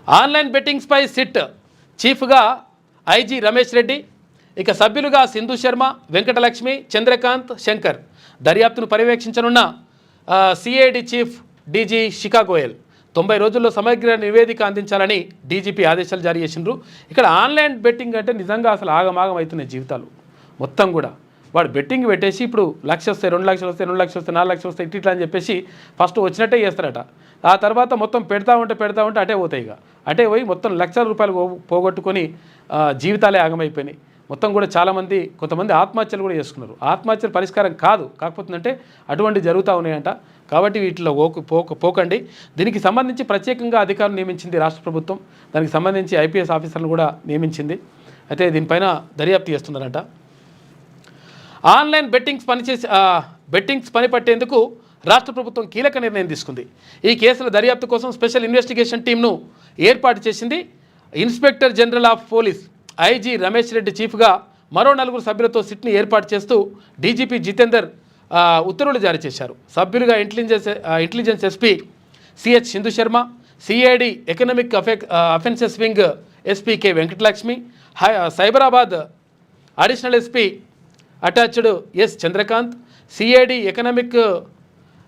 Online బెట్టింగ్స్పై SIT చీఫ్గా IG Ramesh Reddy, ఇక సభ్యులుగా సింధు శర్మ, వెంకటలక్ష్మి, చంద్రకాంత్, శంకర్. దర్యాప్తును పర్యవేక్షించనున్న CID chief DG Shikha Goyal 90 రోజుల్లో సమగ్ర నివేదిక అందించాలని డీజీపీ ఆదేశాలు జారీ చేసిండ్రు. ఇక్కడ ఆన్లైన్ బెట్టింగ్ అంటే నిజంగా అసలు ఆగమాగం అవుతున్నాయి జీవితాలు మొత్తం కూడా. వాడు బెట్టింగ్ పెట్టేసి ఇప్పుడు 1 లక్ష వస్తాయి, 2 లక్షలు వస్తాయి, 2 లక్షలు వస్తాయి, 4 లక్షలు వస్తాయి, ఇట్లా అని చెప్పేసి ఫస్ట్ వచ్చినట్టే చేస్తారట. ఆ తర్వాత మొత్తం పెడతా ఉంటే అటే పోతాయి. ఇక అటే పోయి మొత్తం లక్షల రూపాయలు పోగొట్టుకొని జీవితాలే ఆగమైపోయినాయి మొత్తం కూడా. చాలామంది కొంతమంది ఆత్మహత్యలు కూడా చేసుకున్నారు. ఆత్మహత్యలు పరిష్కారం కాదు, కాకపోతుందంటే అటువంటి జరుగుతూ ఉన్నాయంట. కాబట్టి వీటిలో పోకండి. దీనికి సంబంధించి ప్రత్యేకంగా అధికారులు నియమించింది రాష్ట్ర ప్రభుత్వం. దానికి సంబంధించి ఐపీఎస్ ఆఫీసర్లు కూడా నియమించింది. అయితే దీనిపైన దర్యాప్తు చేస్తున్నారంట. ఆన్లైన్ బెట్టింగ్స్ పనిపట్టేందుకు రాష్ట్ర ప్రభుత్వం కీలక నిర్ణయం తీసుకుంది. ఈ కేసుల దర్యాప్తు కోసం స్పెషల్ ఇన్వెస్టిగేషన్ టీంను ఏర్పాటు చేసింది. Inspector general of police IG Ramesh Reddy చీఫ్గా మరో 4 సభ్యులతో సిట్ని ఏర్పాటు చేస్తూ డీజీపీ జితేందర్ ఉత్తర్వులు జారీ చేశారు. సభ్యులుగా intelligence SP CH Sindhu Sharma, CID economic offences wing SP K Venkatalakshmi, Cyberabad additional SP attached S Chandrakant, CID economic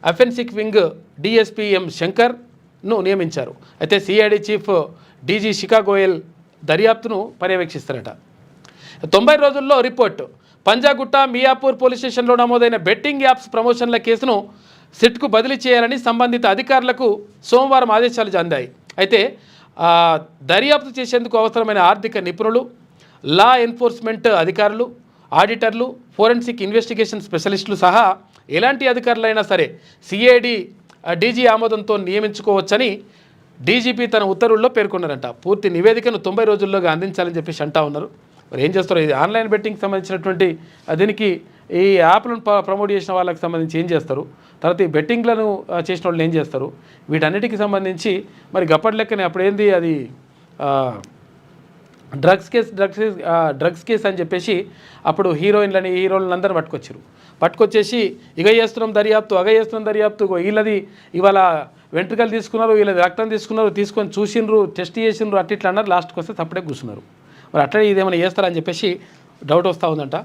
offences wing DSP M శంకర్ను నియమించారు. అయితే CID chief DG Shikha Goyal దర్యాప్తును పర్యవేక్షిస్తారట. 90 రోజుల్లో రిపోర్టు. పంజాగుట్ట, మియాపూర్ పోలీస్ స్టేషన్లో నమోదైన బెట్టింగ్ యాప్స్ ప్రమోషన్ల కేసును సిట్కు బదిలీ చేయాలని సంబంధిత అధికారులకు సోమవారం ఆదేశాలు అందాయి. అయితే దర్యాప్తు చేసేందుకు అవసరమైన ఆర్థిక నిపుణులు, లా ఎన్ఫోర్స్మెంట్ అధికారులు, ఆడిటర్లు, ఫోరెన్సిక్ ఇన్వెస్టిగేషన్ స్పెషలిస్టులు సహా ఎలాంటి అధికారులైనా సరే సిఐడి డీజీ ఆమోదంతో నియమించుకోవచ్చని డీజీపీ తన ఉత్తర్వుల్లో పేర్కొన్నారంట. పూర్తి నివేదికను 90 రోజుల్లోగా అందించాలని చెప్పేసి అంటా ఉన్నారు. మరి ఏం చేస్తారు? ఇది ఆన్లైన్ బెట్టింగ్కి సంబంధించినటువంటి దీనికి ఈ యాప్లను ప్రమోట్ చేసిన వాళ్ళకి సంబంధించి ఏం చేస్తారు, తర్వాత ఈ బెట్టింగ్లను చేసిన వాళ్ళు ఏం చేస్తారు, వీటన్నిటికి సంబంధించి మరి గప్పటి లెక్కనే అప్పుడు ఏంది అది డ్రగ్స్ కేసు అని చెప్పేసి అప్పుడు హీరోయిన్లను అందరూ పట్టుకొచ్చేసి ఇగ చేస్తున్నాం దర్యాప్తు వీళ్ళది ఇవాళ వెంట్రుకలు తీసుకున్నారు, వీళ్ళది రక్తం తీసుకొని చూసిండ్రు, టెస్ట్ చేసిండ్రు, అట్లా అన్నారు. లాస్ట్కి వస్తే తప్పుడే కూర్చున్నారు. మరి అట్లా ఇదేమైనా చేస్తారని చెప్పేసి డౌట్ వస్తూ ఉందంట.